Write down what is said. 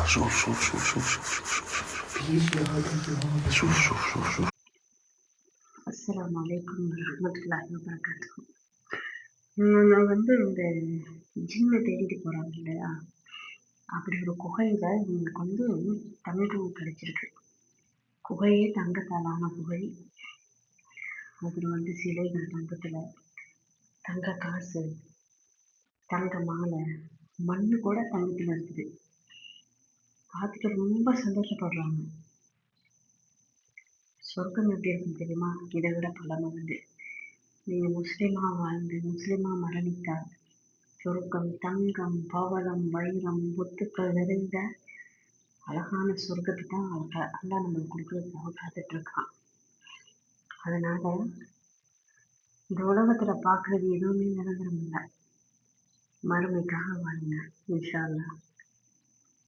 شوف شوف شوف شوف شوف شوف شوف شوف شوف شوف شوف. அஸ்ஸலாமு அலைக்கும் வரஹ்மத்துல்லாஹி வபரகாத்துஹு. நான் வந்து இந்த ஜின்னை தேடிட்டு போறாங்க இல்லையா, அப்படி ஒரு குகையில இவங்களுக்கு வந்து தங்கம் கிடைச்சிருக்கு. குகையே தங்கத்தாலான குகை. அதுல வந்து சிலைகள் தங்கத்துல, தங்க காசு, தங்க மாலை, மண்ணு கூட தங்கத்துல இருக்குது. பார்த்துட்டு ரொம்ப சந்தோஷப்படுறாங்க. சொர்க்கம் எப்படி இருக்கும் தெரியுமா? இதை விட பல மடங்கு. நீங்க முஸ்லிமா வாழ்ந்து முஸ்லிமா மரணித்தால் சொர்க்கம் தங்கம் பவளம் வைரம் முத்துக்கள் நிறைந்த அழகான சொர்க்கத்தை தான் அல்லாஹ் நம்மளுக்கு கொடுக்கறதுக்காக காத்துட்டு இருக்கான். அதனால இந்த உலகத்துல பாக்குறது எதுவுமே நிரந்தரம் இல்லை. மறுமைக்காக வாழுங்க இன்ஷா அல்லாஹ்.